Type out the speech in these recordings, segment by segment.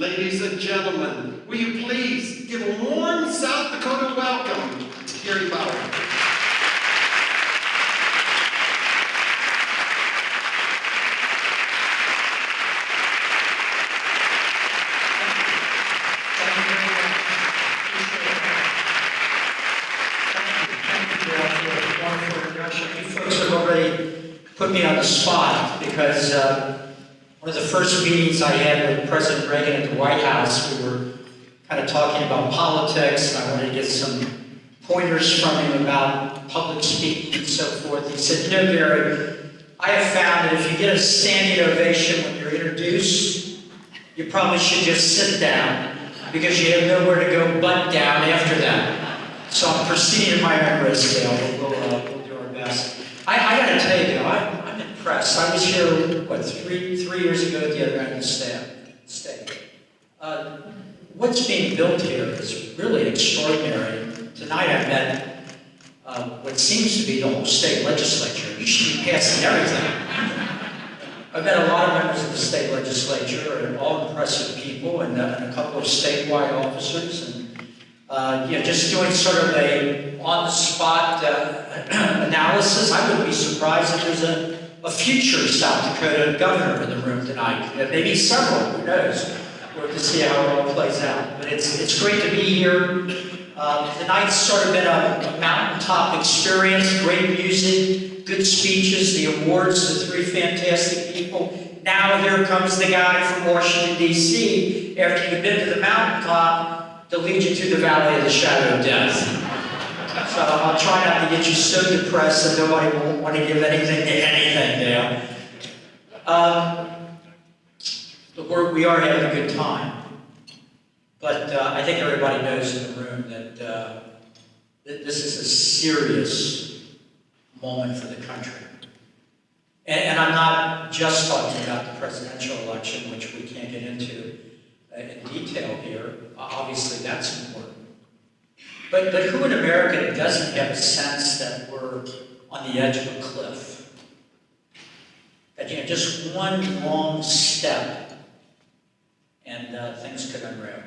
ladies and gentlemen, will you please give a warm South Dakota welcome to Gary Bauer. Put me on the spot because one of the first meetings I had with President Reagan at the White House, we were kind of talking about politics, and I wanted to get some pointers from him about public speaking and so forth. He said, "You know, Gary, I have found that if you get a standing ovation when you're introduced, you probably should just sit down because you have nowhere to go but down after that." So I'm proceeding at my own risk, Dale. We'll do our best. I got to tell you, though, I'm impressed. I was here, what, three years ago at the other end of the state. What's being built here is really extraordinary. Tonight I met what seems to be the whole state legislature. You should be passing everything. I've met a lot of members of the state legislature, and all impressive people, and a couple of statewide officers, and just doing sort of a on-the-spot analysis. I wouldn't be surprised if there's a future South Dakota governor in the room tonight. Maybe several, who knows? We'll have to see how it all plays out. But it's great to be here. Tonight's sort of been a mountaintop experience, great music, good speeches, the awards to three fantastic people. Now here comes the guy from Washington, D.C. After you've been to the mountaintop, to lead you through the valley of the shadow of death. So I'll try not to get you so depressed that nobody will want to give anything to anything now. We are having a good time. But I think everybody knows in the room that this is a serious moment for the country. And I'm not just talking about the presidential election, which we can't get into in detail here. Obviously, that's important. But who in America doesn't have a sense that we're on the edge of a cliff? That just one wrong step and things could unravel.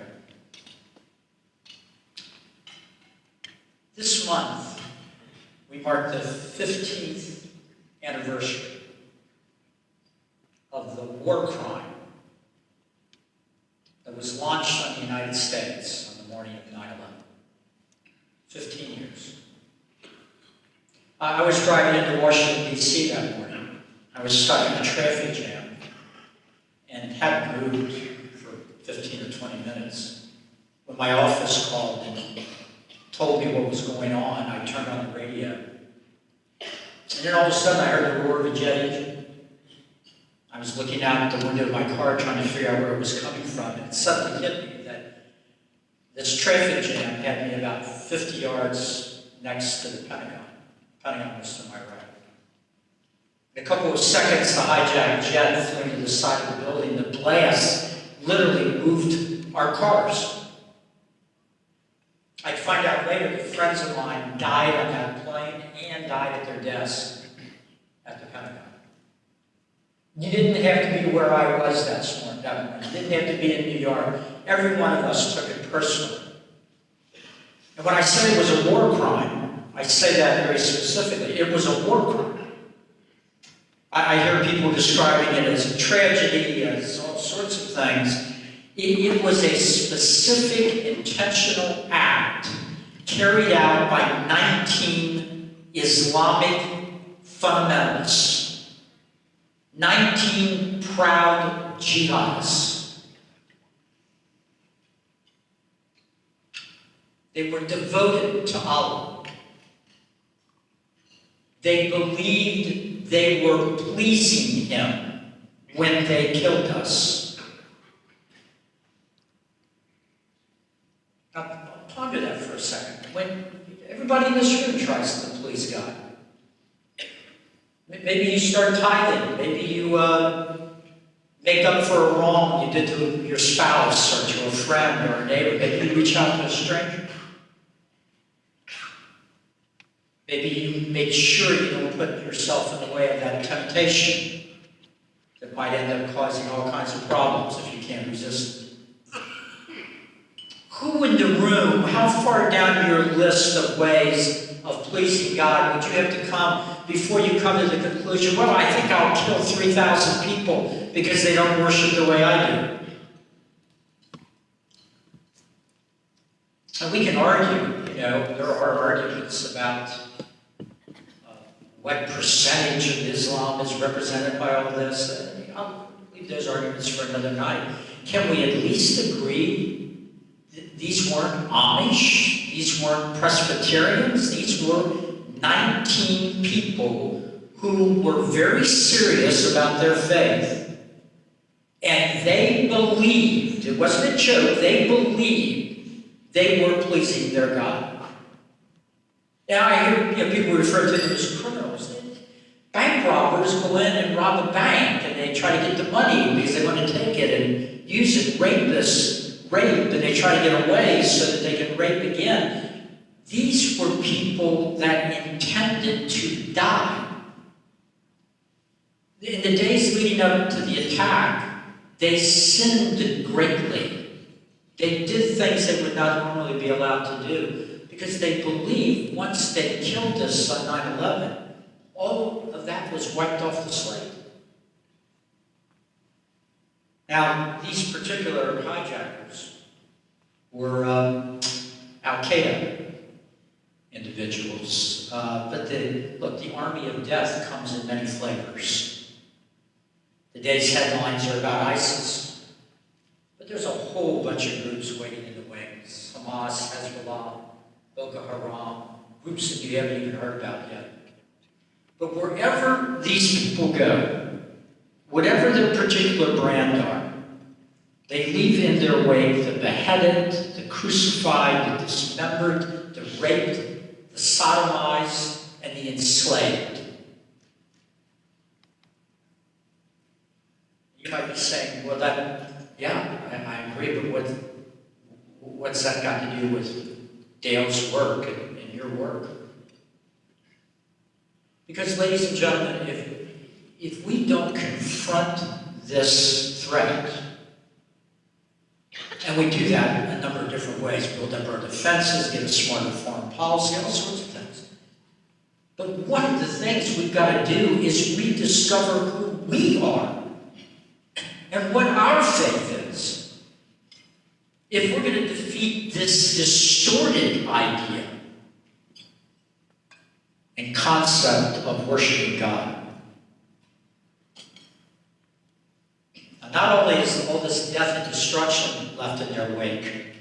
This month, we mark the 15th anniversary of the war crime that was launched on the United States on the morning of 9/11. 15 years. I was driving into Washington, D.C. that morning. I was stuck in a traffic jam and hadn't moved for 15 or 20 minutes. When my office called and told me what was going on, I turned on the radio. And then all of a sudden I heard the roar of a jet engine. I was looking out the window of my car trying to figure out where it was coming from, and it suddenly hit me that this traffic jam had me about 50 yards next to the Pentagon. The Pentagon was to my right. In a couple of seconds, the hijacked jet flew into the side of the building. The blast literally moved our cars. I'd find out later that friends of mine died on that plane and died at their desk at the Pentagon. You didn't have to be where I was that morning. You didn't have to be in New York. Every one of us took it personally. And when I say it was a war crime, I say that very specifically. It was a war crime. I hear people describing it as a tragedy, as all sorts of things. It was a specific, intentional act carried out by 19 Islamic fundamentalists. 19 proud jihadists. They were devoted to Allah. They believed they were pleasing Him when they killed us. Now, ponder that for a second. When everybody in this room tries to please God. Maybe you start tithing. Maybe you make up for a wrong you did to your spouse or to a friend or a neighbor. Maybe you reach out to a stranger. Maybe you make sure you don't put yourself in the way of that temptation that might end up causing all kinds of problems if you can't resist it. Who in the room, how far down your list of ways of pleasing God would you have to come before you come to the conclusion, well, I think I'll kill 3,000 people because they don't worship the way I do? And we can argue, there are arguments about what percentage of Islam is represented by all this. I'll leave those arguments for another night. Can we at least agree that these weren't Amish, these weren't Presbyterians, these were 19 people who were very serious about their faith. And they believed, it wasn't a joke, they believed they were pleasing their God. Now I hear people refer to them as criminals. Bank robbers go in and rob a bank and they try to get the money because they want to take it and use it. Rapists rape and they try to get away so that they can rape again. These were people that intended to die. In the days leading up to the attack, they sinned greatly. They did things they would not normally be allowed to do because they believed once they killed us on 9/11, all of that was wiped off the slate. Now, these particular hijackers were Al-Qaeda individuals, but the army of death comes in many flavors. Today's headlines are about ISIS. But there's a whole bunch of groups waiting in the wings. Hamas, Hezbollah, Boko Haram, groups that you haven't even heard about yet. But wherever these people go, whatever their particular brand are, they leave in their wake the beheaded, the crucified, the dismembered, the raped, the sodomized, and the enslaved. You might be saying, well, yeah, I agree, but what's that got to do with Dale's work and your work? Because, ladies and gentlemen, if we don't confront this threat, and we do that in a number of different ways, build up our defenses, get a smarter foreign policy, all sorts of things. But one of the things we've got to do is rediscover who we are and what our faith is. If we're going to defeat this distorted idea and concept of worshiping God. Now, not only is all this death and destruction left in their wake,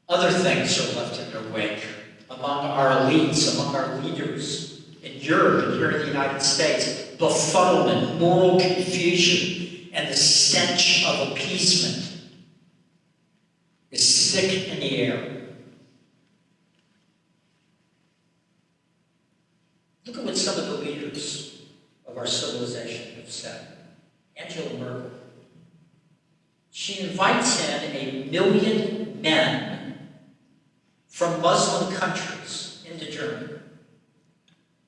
other things are left in their wake among our elites, among our leaders in Europe and here in the United States. Befuddlement, moral confusion, and the stench of appeasement is thick in the air. Look at what some of the leaders of our civilization have said. Angela Merkel. She invites in 1 million men from Muslim countries into Germany.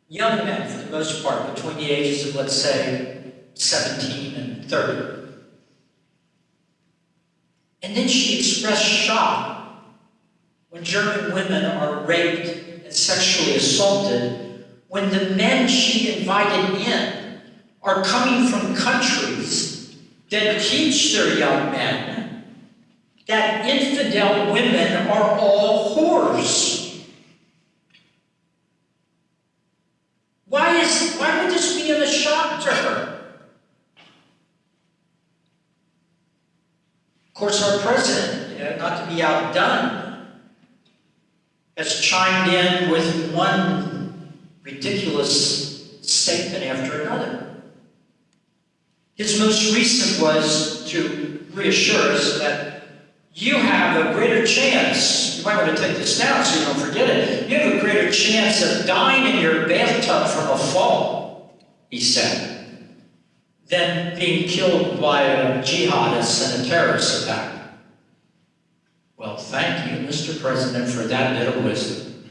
Young men, for the most part, between the ages of, let's say, 17 and 30. And then she expressed shock when German women are raped and sexually assaulted, when the men she invited in are coming from countries that teach their young men that infidel women are all whores. Why would this be a shock to her? Of course, our president, not to be outdone, has chimed in with one ridiculous statement after another. His most recent was to reassure us that you have a greater chance, you might want to take this down so you don't forget it, you have a greater chance of dying in your bathtub from a fall, he said, than being killed by a jihadist in a terrorist attack. Well, thank you, Mr. President, for that bit of wisdom.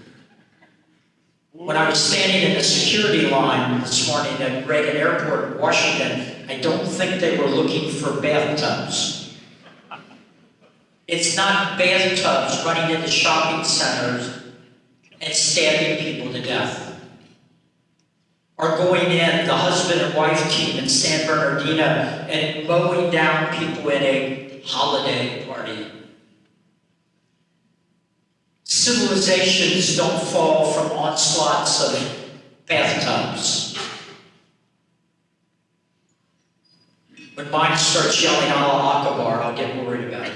When I was standing in the security line this morning at Reagan Airport, Washington, I don't think they were looking for bathtubs. It's not bathtubs running into shopping centers and stabbing people to death. Or going in, the husband and wife team in San Bernardino, and mowing down people in a holiday party. Civilizations don't fall from onslaughts of bathtubs. When mine starts yelling Allah Akbar, I'll get worried about it.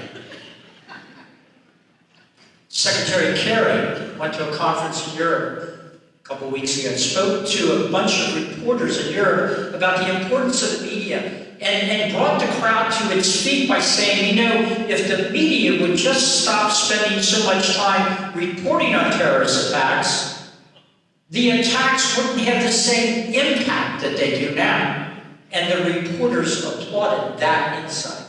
Secretary Kerry went to a conference in Europe a couple weeks ago, spoke to a bunch of reporters in Europe about the importance of the media, and brought the crowd to its feet by saying, if the media would just stop spending so much time reporting on terrorist attacks, the attacks wouldn't have the same impact that they do now. And the reporters applauded that insight.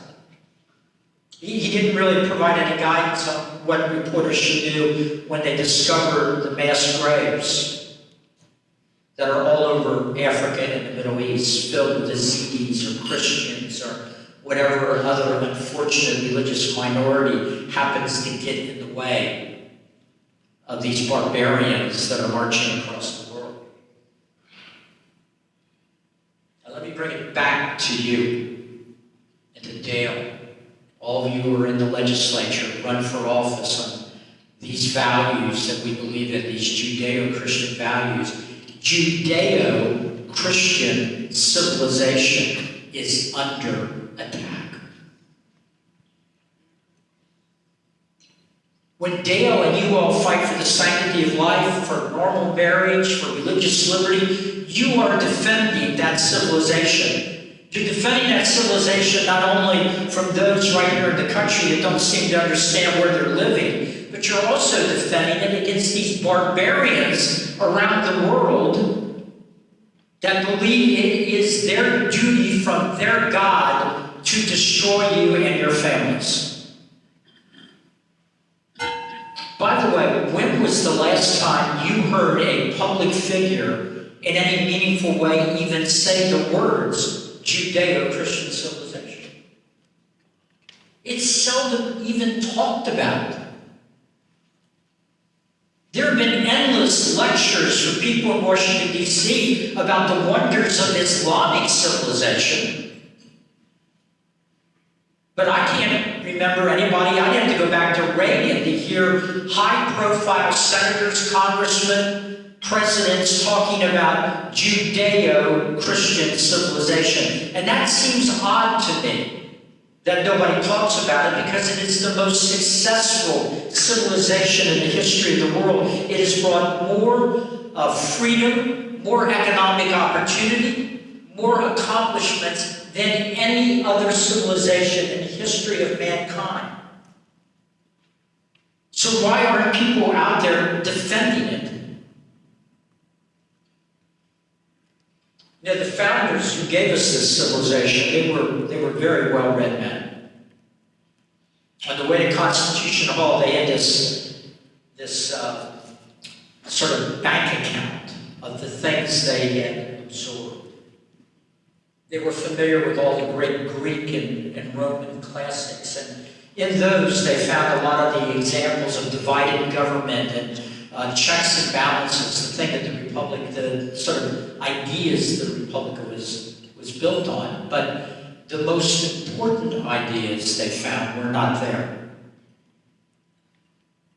He didn't really provide any guidance on what reporters should do when they discover the mass graves that are all over Africa and the Middle East, filled with Yazidis or Christians or whatever other unfortunate religious minority happens to get in the way of these barbarians that are marching across the world. Now let me bring it back to you and to Dale. All of you who are in the legislature, run for office on these values that we believe in, these Judeo-Christian values. Judeo-Christian civilization is under attack. When Dale and you all fight for the sanctity of life, for normal marriage, for religious liberty, you are defending that civilization. You're defending that civilization not only from those right here in the country that don't seem to understand where they're living, but you're also defending it against these barbarians around the world that believe it is their duty from their God to destroy you and your families. By the way, when was the last time you heard a public figure in any meaningful way even say the words Judeo-Christian civilization? It's seldom even talked about. There have been endless lectures from people in Washington, D.C. about the wonders of Islamic civilization. But I can't remember anybody. I'd have to go back to Reagan to hear high-profile senators, congressmen, presidents talking about Judeo-Christian civilization. And that seems odd to me that nobody talks about it, because it is the most successful civilization in the history of the world. It has brought more freedom, more economic opportunity, more accomplishments than any other civilization in the history of mankind. So why aren't people out there defending it? The founders who gave us this civilization, they were very well-read men. On the way to Constitution Hall, they had this sort of bank account of the things they had absorbed. They were familiar with all the great Greek and Roman classics, and in those they found a lot of the examples of divided government and checks and balances, the thing that the Republic, the sort of ideas the Republic was built on. But the most important ideas they found were not there.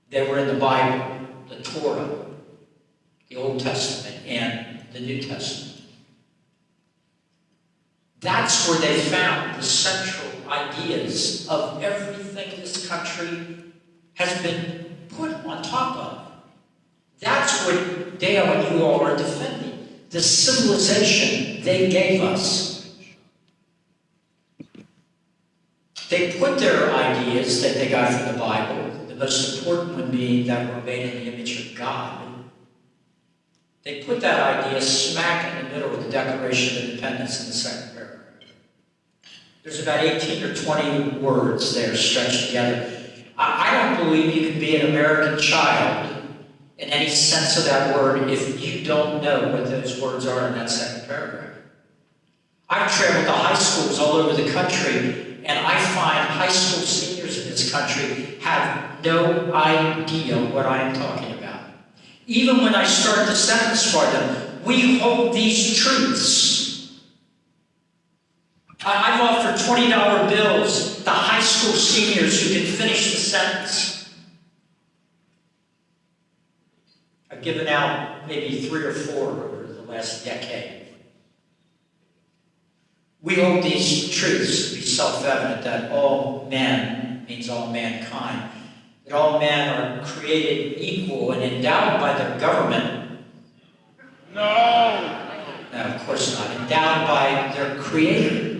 They were in the Bible, the Torah, the Old Testament, and the New Testament. That's where they found the central ideas of everything this country has been put on top of. That's what Dale and you all are defending, the civilization they gave us. They put their ideas that they got from the Bible, the most important one being that we're made in the image of God. They put that idea smack in the middle of the Declaration of Independence in the second paragraph. There's about 18 or 20 words there stretched together. I don't believe you can be an American child in any sense of that word if you don't know what those words are in that second paragraph. I've traveled to high schools all over the country, and I find high school seniors in this this country have no idea what I am talking about. Even when I start the sentence for them, we hold these truths. I've offered $20 bills to high school seniors who can finish the sentence. I've given out maybe 3 or 4 over the last decade. We hold these truths to be self-evident, that all men means all mankind, that all men are created equal and endowed by their government. No, of course not. Endowed by their Creator.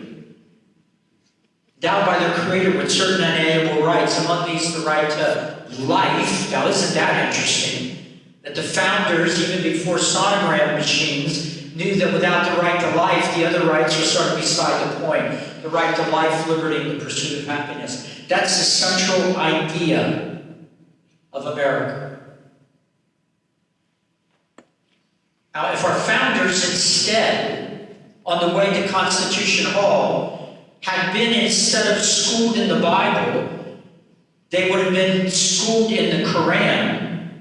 Endowed by their Creator with certain unalienable rights, among these the right to life. Now, isn't that interesting? That the founders, even before sonogram machines, knew that without the right to life, the other rights were sort of beside the point. The right to life, liberty, and the pursuit of happiness. That's the central idea of America. Now, if our founders instead, on the way to Constitution Hall, had been, instead of schooled in the Bible, they would have been schooled in the Quran,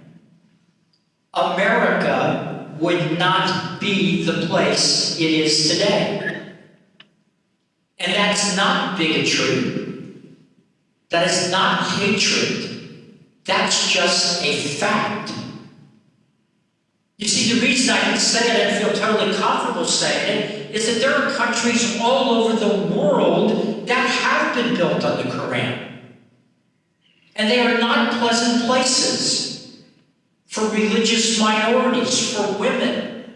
America would not be the place it is today. And that's not bigotry. That is not hatred. That's just a fact. You see, the reason I can say it and feel totally comfortable saying it is that there are countries all over the world that have been built on the Quran. And they are not pleasant places for religious minorities, for women,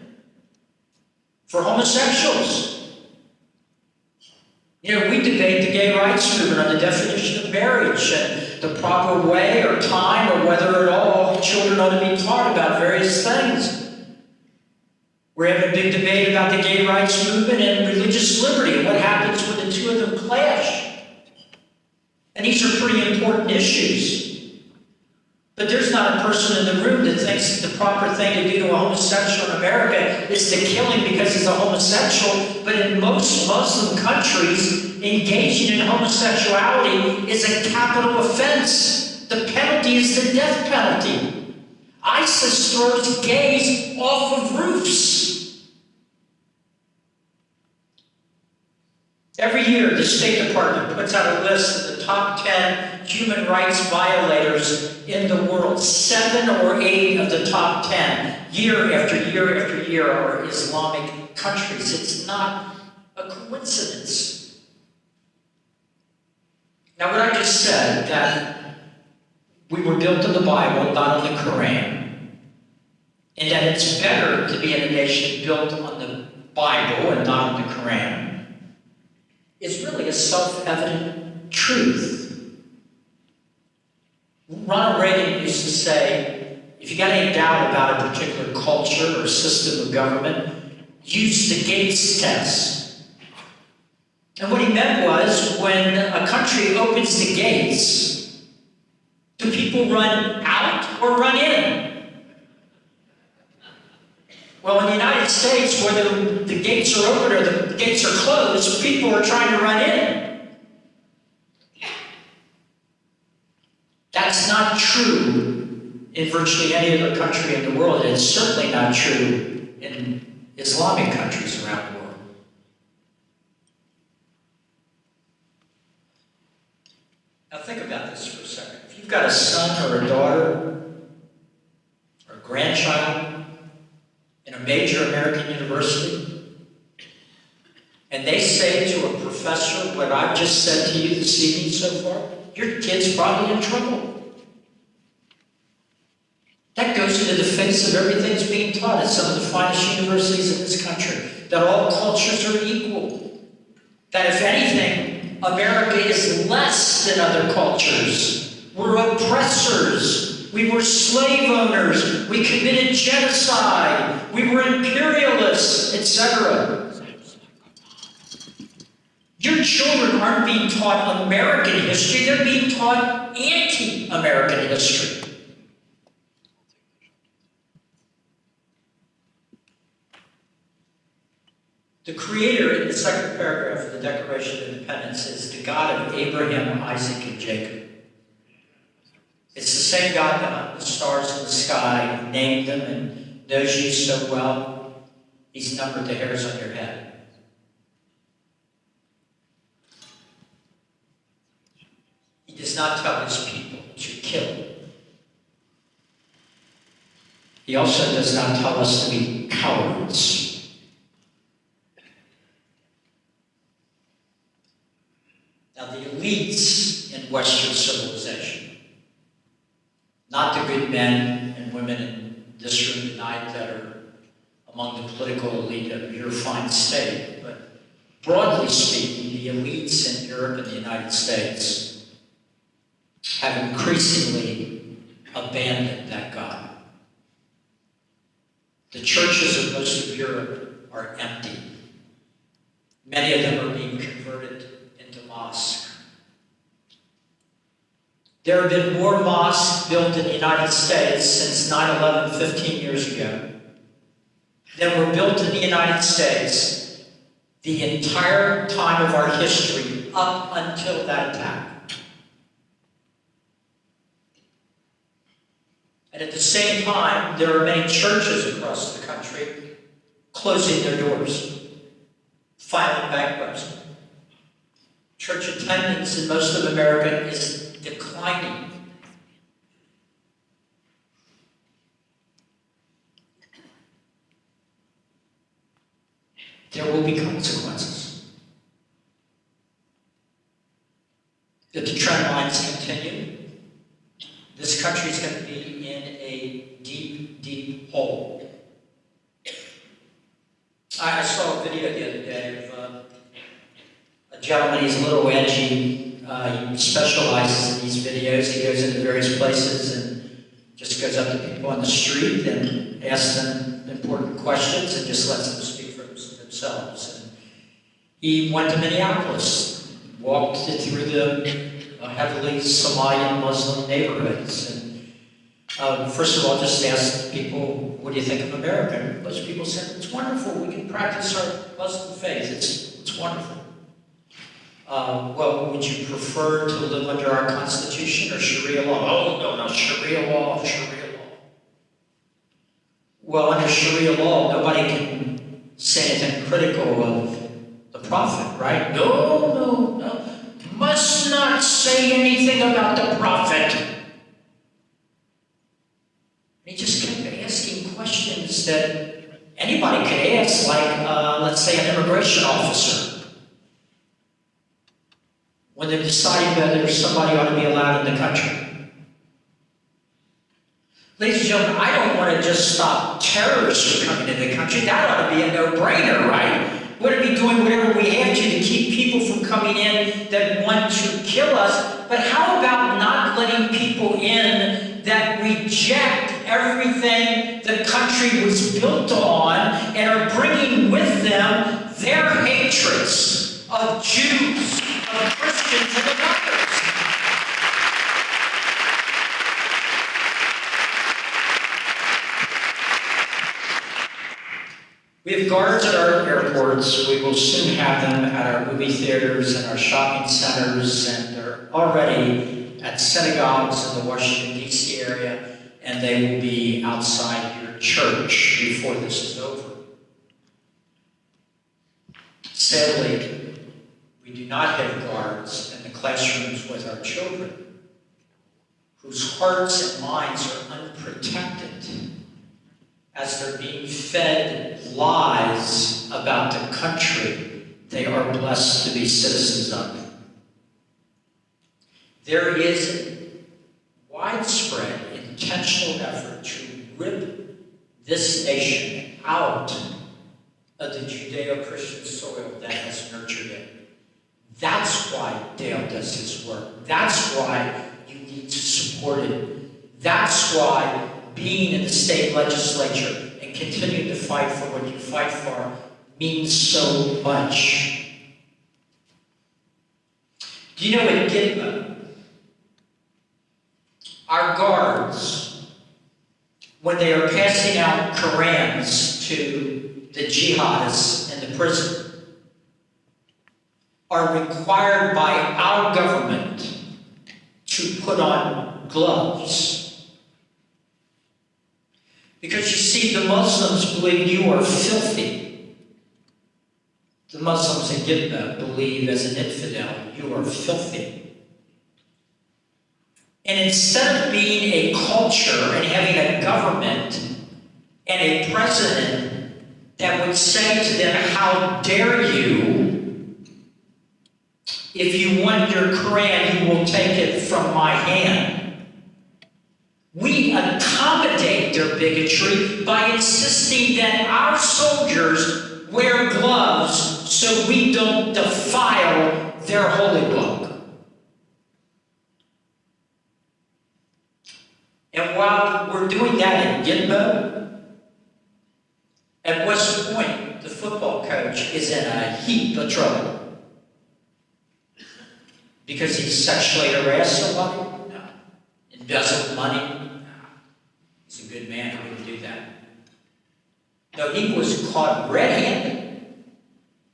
for homosexuals. You know, we debate the gay rights movement on the definition of marriage and the proper way or time or whether at all children ought to be taught about various things. We're having a big debate about the gay rights movement and religious liberty and what happens when the two of them clash. And these are pretty important issues. But there's not a person in the room that thinks that the proper thing to do to a homosexual in America is to kill him because he's a homosexual. But in most Muslim countries, engaging in homosexuality is a capital offense. The penalty is the death penalty. ISIS throws gays off of roofs. Every year, the State Department puts out a list of the top 10 human rights violators in the world. 7 or 8 of the top 10, year after year after year, are Islamic countries. It's not a coincidence. Now, what I just said, that we were built on the Bible, not on the Quran, and that it's better to be in a nation built on the Bible and not on the Quran, is really a self-evident truth. Ronald Reagan used to say, if you got any doubt about a particular culture or system of government, use the Gates test. And what he meant was, when a country opens the gates, do people run out or run in? Well, in the United States, whether the gates are open or the gates are closed, people are trying to run in. That's not true in virtually any other country in the world, and it's certainly not true in Islamic countries around the world. Now think about this for a second. If you've got a son or a daughter or a grandchild in a major American university, and they say to a professor what I've just said to you this evening so far, your kid's probably in trouble. That goes into the face of everything that's being taught at some of the finest universities in this country, that all cultures are equal. That if anything, America is less than other cultures. We're oppressors. We were slave owners. We committed genocide. We were imperialists, etc. Your children aren't being taught American history, they're being taught anti-American history. The Creator, in the second paragraph of the Declaration of Independence, is the God of Abraham, Isaac, and Jacob. It's the same God that hung the stars in the sky, who named them and knows you so well. He's numbered the hairs on your head. He does not tell his people to kill. He also does not tell us to be cowards. Now, the elites in Western civilization, not the good men and women in this room tonight that are among the political elite of your fine state, but broadly speaking, the elites in Europe and the United States have increasingly abandoned that God. The churches of most of Europe are empty. Many of them are being converted into mosques. There have been more mosques built in the United States since 9/11 15 years ago than were built in the United States the entire time of our history up until that attack. And at the same time, there are many churches across the country closing their doors, filing bankruptcy. Church attendance in most of America is declining. There will be consequences. If the trend lines continue, this country is going to be in a deep, deep hole. I saw a video the other day of a gentleman. He's a little edgy. He specializes in these videos. He goes into various places and just goes up to people on the street and asks them important questions and just lets them speak for themselves. And he went to Minneapolis, walked through the heavily Somalian Muslim neighborhoods. And first of all, just asked people, what do you think of America? And most people said, it's wonderful. We can practice our Muslim faith. It's wonderful. Well, would you prefer to live under our Constitution or Sharia law? Oh, no, Sharia law. Well, under Sharia law, nobody can say anything critical of the Prophet, right? No. Must not say anything about the Prophet. He just kept asking questions that anybody could ask, like, let's say, an immigration officer, when they're deciding whether somebody ought to be allowed in the country. Ladies and gentlemen, I don't want to just stop terrorists from coming into the country. That ought to be a no-brainer, right? We ought to be doing whatever we have to keep people from coming in that want to kill us. But how about not letting people in that reject everything the country was built on and are bringing with them their hatreds of Jews, of Christians, and of others? We have guards at our airports. We will soon have them at our movie theaters and our shopping centers, and they're already at synagogues in the Washington, D.C. area, and they will be outside your church before this is over. Sadly, we do not have guards in the classrooms with our children, whose hearts and minds are unprotected as they're being fed lies about the country they are blessed to be citizens of. There is a widespread, intentional effort to rip this nation out of the Judeo-Christian soil that has nurtured it. That's why Dale does his work. That's why you need to support it. That's why being in the state legislature and continuing to fight for what you fight for means so much. Do you know at Gitmo, our guards, when they are passing out Korans to the jihadists in the prison, are required by our government to put on gloves. Because you see, the Muslims believe you are filthy. The Muslims in Gitna believe as an infidel, you are filthy. And instead of being a culture and having a government and a president that would say to them, how dare you, if you want your Quran, you will take it from my hand. We accommodate their bigotry by insisting that our soldiers wear gloves so we don't defile their holy book. And while we're doing that in Gitmo, at West Point, the football coach is in a heap of trouble. Because he sexually harassed somebody? No. Embezzled money? No. He's a good man who wouldn't do that. No, he was caught red-handed.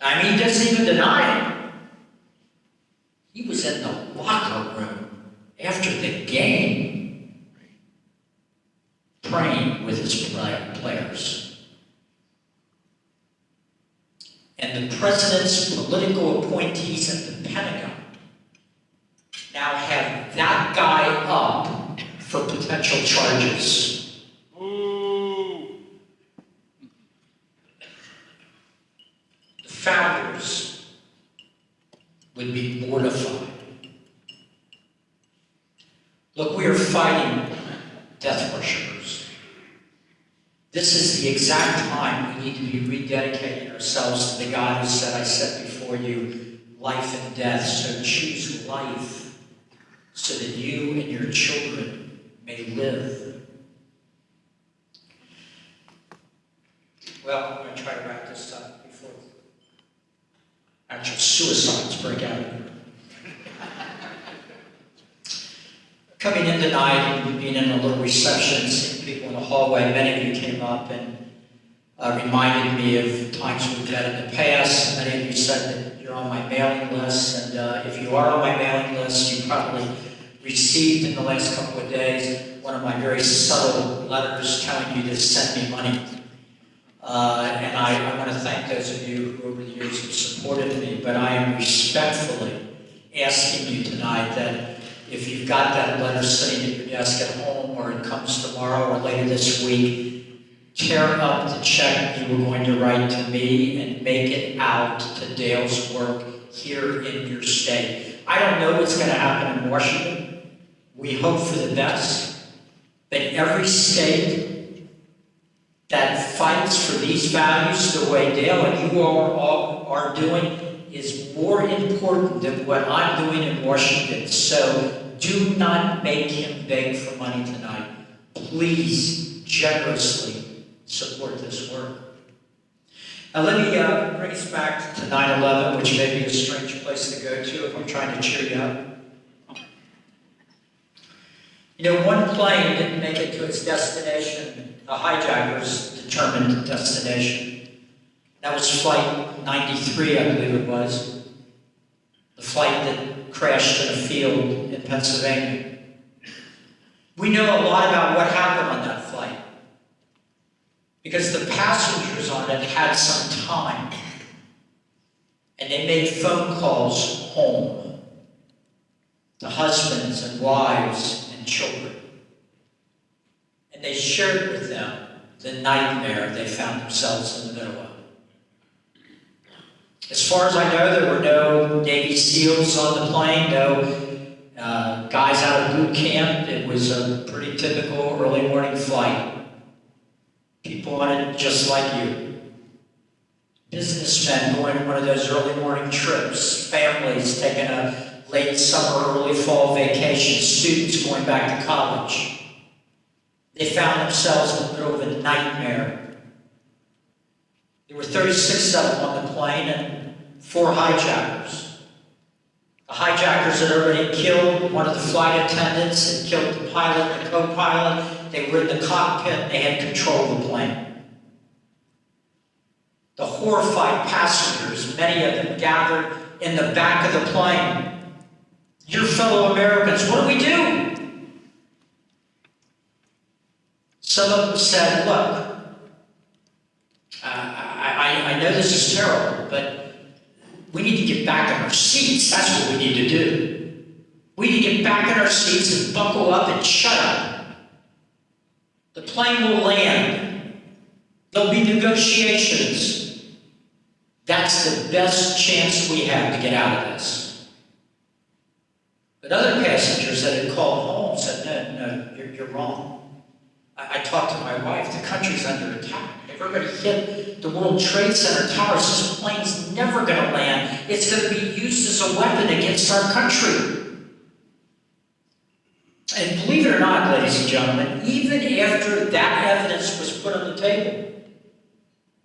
I mean, he doesn't even deny it. He was in the locker room after the game praying with his players. And the president's political appointees at the Pentagon now have that guy up for potential charges. Ooh. The founders would be mortified. Look, we are fighting death worshipers. This is the exact time we need to be rededicating ourselves to the God who said, I set before you life and death, so choose life so that you and your children may live. Well, I'm going to try to wrap this up before actual suicides break out here. Coming in tonight and being in a little reception, seeing people in the hallway, many of you came up and reminded me of times we've had in the past. Many of you said that you're on my mailing list, and if you are on my mailing list, you probably received in the last couple of days one of my very subtle letters telling you to send me money. And I want to thank those of you who over the years have supported me, but I am respectfully asking you tonight that if you've got that letter sitting at your desk at home, or it comes tomorrow or later this week, tear up the check you were going to write to me and make it out to Dale's work here in your state. I don't know what's going to happen in Washington. We hope for the best. But every state that fights for these values the way Dale and you all are doing is more important than what I'm doing in Washington. So do not make him beg for money tonight. Please generously support this work. Now let me bring us back to 9/11, which may be a strange place to go to if I'm trying to cheer you up. You know, one plane didn't make it to its destination, the hijackers' determined destination. That was Flight 93, I believe it was. The flight that crashed in a field in Pennsylvania. We know a lot about what happened on that flight because the passengers on it had some time and they made phone calls home to husbands and wives and children. And they shared with them the nightmare they found themselves in the middle of. As far as I know, there were no Navy SEALs on the plane, no guys out of boot camp. It was a pretty typical early morning flight. People on it just like you. Businessmen going on one of those early morning trips, families taking a late summer, early fall vacation, students going back to college. They found themselves in the middle of a nightmare. There were 36 of them on the plane and 4 hijackers. The hijackers had already killed one of the flight attendants and killed the pilot and the co-pilot. They were in the cockpit and they had control of the plane. The horrified passengers, many of them gathered in the back of the plane. Your fellow Americans, what do we do? Some of them said, look, I know this is terrible, but we need to get back in our seats. That's what we need to do. We need to get back in our seats and buckle up and shut up. The plane will land. There'll be negotiations. That's the best chance we have to get out of this. But other passengers that had called home said, no, you're wrong. I talked to my wife. The country's under attack. Everybody hit the World Trade Center towers. This plane's never going to land. It's going to be used as a weapon against our country. And believe it or not, ladies and gentlemen, even after that evidence was put on the table,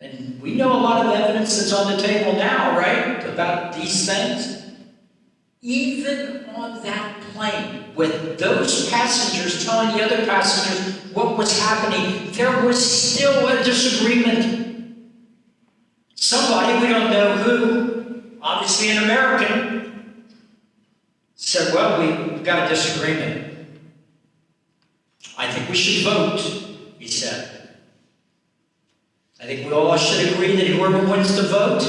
and we know a lot of evidence that's on the table now, right, about these things, even on that plane, with those passengers telling the other passengers what was happening, there was still a disagreement. Somebody, we don't know who, obviously an American, said, well, we've got a disagreement. I think we should vote, he said. I think we all should agree that whoever wins the vote,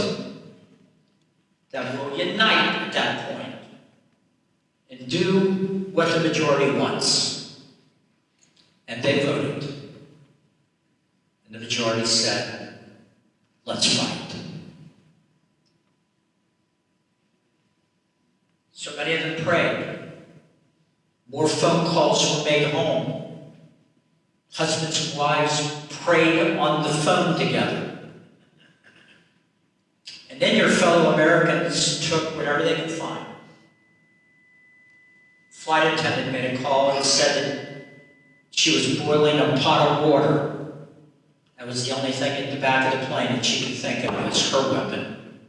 that we'll unite at that point and do what the majority wants. And they voted. And the majority said, let's fight. So many of them prayed. More phone calls were made home. Husbands and wives prayed on the phone together. And then your fellow Americans took whatever they could find. Flight attendant made a call and said that she was boiling a pot of water. That was the only thing in the back of the plane that she could think of as her weapon.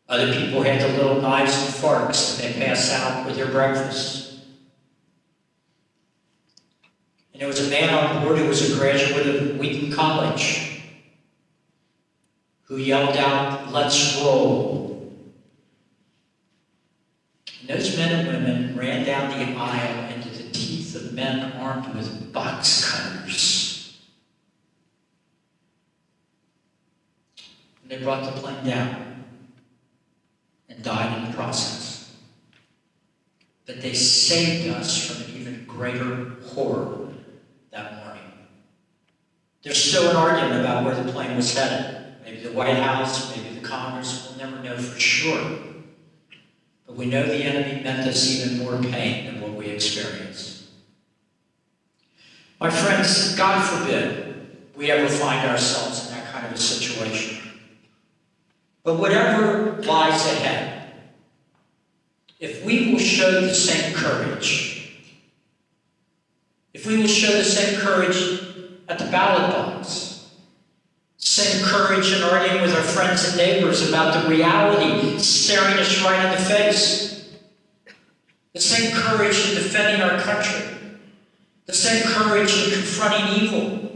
Other people had the little knives and forks that they pass out with their breakfast. And there was a man on board who was a graduate of Wheaton College who yelled out, let's roll. And those men and women ran down the aisle into the teeth of men armed with box cutters. And they brought the plane down and died in the process. But they saved us from an even greater horror that morning. There's still an argument about where the plane was headed. Maybe the White House, maybe the Congress, we'll never know for sure. But we know the enemy meant us even more pain than what we experienced. My friends, God forbid we ever find ourselves in that kind of a situation. But whatever lies ahead, if we will show the same courage, if we will show the same courage at the ballot box, same courage in arguing with our friends and neighbors about the reality staring us right in the face, the same courage in defending our country, the same courage in confronting evil.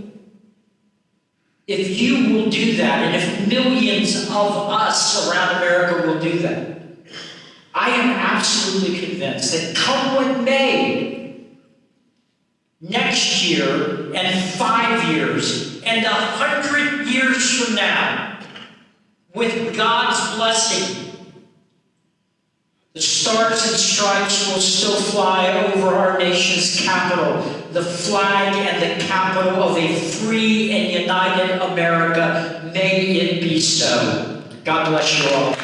If you will do that, and if millions of us around America will do that, I am absolutely convinced that come what may, next year and 5 years and 100 years from now, with God's blessing, the stars and stripes will still fly over our nation's capital, the flag and the capital of a free and united America. May it be so. God bless you all.